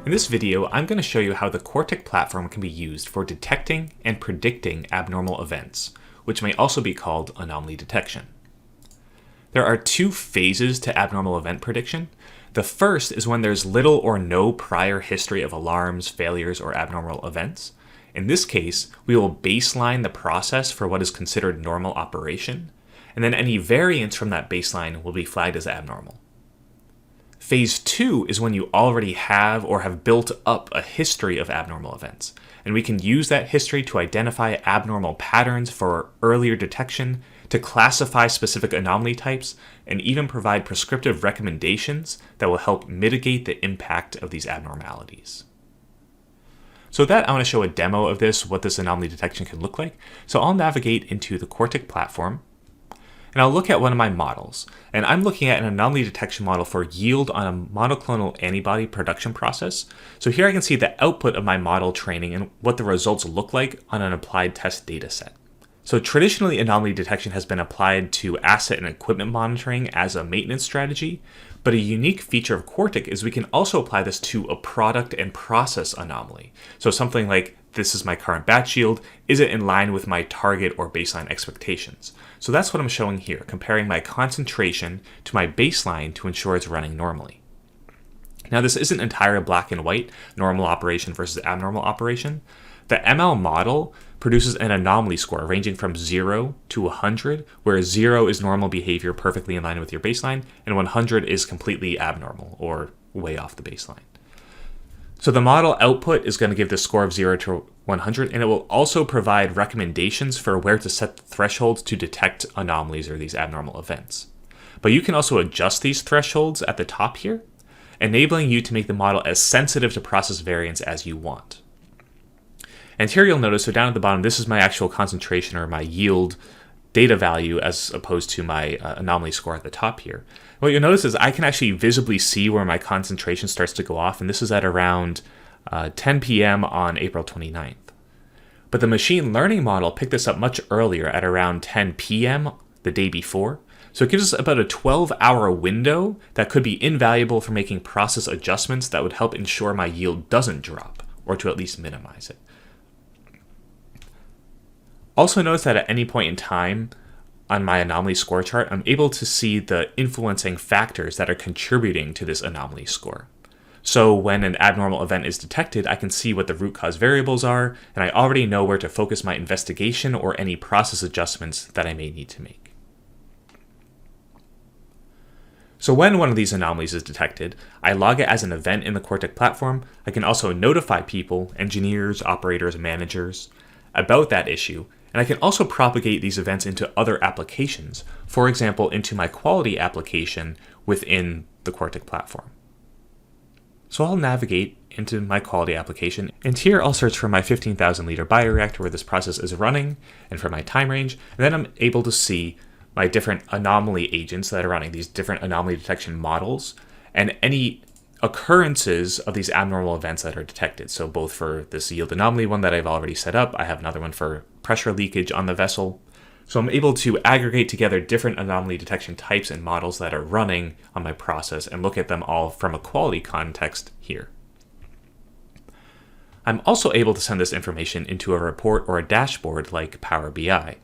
In this video, I'm going to show you how the Quartic Platform can be used for detecting and predicting abnormal events, which may also be called anomaly detection. There are two phases to abnormal event prediction. The first is when there's little or no prior history of alarms, failures, or abnormal events. In this case, we will baseline the process for what is considered normal operation, and then any variance from that baseline will be flagged as abnormal. Phase 2 is when you already have or have built up a history of abnormal events, and we can use that history to identify abnormal patterns for earlier detection, to classify specific anomaly types, and even provide prescriptive recommendations that will help mitigate the impact of these abnormalities. So with that, I want to show a demo of this, what this anomaly detection can look like. So I'll navigate into the Quartic Platform, and I'll look at one of my models. And I'm looking at an anomaly detection model for yield on a monoclonal antibody production process. So here I can see the output of my model training and what the results look like on an applied test data set. So traditionally, anomaly detection has been applied to asset and equipment monitoring as a maintenance strategy, but a unique feature of Quartic is we can also apply this to a product and process anomaly. So something like, this is my current batch yield, is it in line with my target or baseline expectations? So that's what I'm showing here, comparing my concentration to my baseline to ensure it's running normally. Now this isn't entirely black and white, normal operation versus abnormal operation. The ML model produces an anomaly score ranging from 0 to 100, where 0 is normal behavior perfectly in line with your baseline, and 100 is completely abnormal or way off the baseline. So the model output is going to give the score of 0 to 100, and it will also provide recommendations for where to set the thresholds to detect anomalies or these abnormal events. But you can also adjust these thresholds at the top here, enabling you to make the model as sensitive to process variance as you want. And here you'll notice, so down at the bottom, this is my actual concentration or my yield data value as opposed to my anomaly score at the top here. What you'll notice is I can actually visibly see where my concentration starts to go off, and this is at around 10 p.m. on April 29th. But the machine learning model picked this up much earlier at around 10 p.m. the day before. So it gives us about a 12-hour window that could be invaluable for making process adjustments that would help ensure my yield doesn't drop, or to at least minimize it. Also notice that at any point in time on my anomaly score chart, I'm able to see the influencing factors that are contributing to this anomaly score. So when an abnormal event is detected, I can see what the root cause variables are, and I already know where to focus my investigation or any process adjustments that I may need to make. So when one of these anomalies is detected, I log it as an event in the Quartic platform. I can also notify people, engineers, operators, managers, about that issue, and I can also propagate these events into other applications, for example, into my quality application within the Quartic platform. So I'll navigate into my quality application, and here I'll search for my 15,000 liter bioreactor where this process is running, and for my time range, and then I'm able to see my different anomaly agents that are running, these different anomaly detection models, and any occurrences of these abnormal events that are detected. So both for this yield anomaly one that I've already set up, I have another one for pressure leakage on the vessel. So I'm able to aggregate together different anomaly detection types and models that are running on my process and look at them all from a quality context here. I'm also able to send this information into a report or a dashboard like Power BI.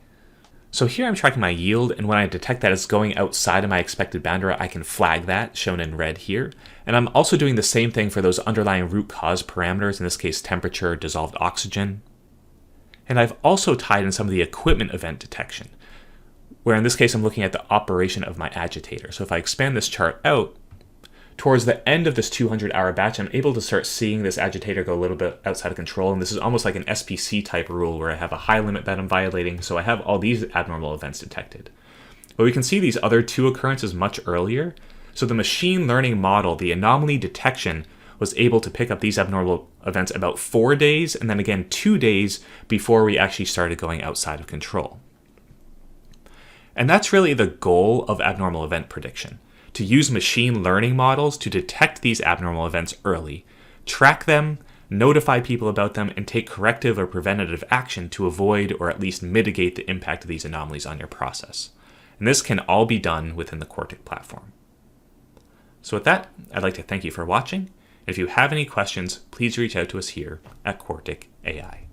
So here I'm tracking my yield, and when I detect that it's going outside of my expected boundary, I can flag that, shown in red here. And I'm also doing the same thing for those underlying root cause parameters, in this case temperature, dissolved oxygen. And I've also tied in some of the equipment event detection, where in this case I'm looking at the operation of my agitator. So if I expand this chart out, towards the end of this 200-hour batch, I'm able to start seeing this agitator go a little bit outside of control, and this is almost like an SPC type rule where I have a high limit that I'm violating, so I have all these abnormal events detected. But we can see these other two occurrences much earlier, so the machine learning model, the anomaly detection, was able to pick up these abnormal events about 4 days, and then again 2 days before we actually started going outside of control. And that's really the goal of abnormal event prediction, to use machine learning models to detect these abnormal events early, track them, notify people about them, and take corrective or preventative action to avoid or at least mitigate the impact of these anomalies on your process. And this can all be done within the Quartic platform. So with that, I'd like to thank you for watching. If you have any questions, please reach out to us here at Quartic AI.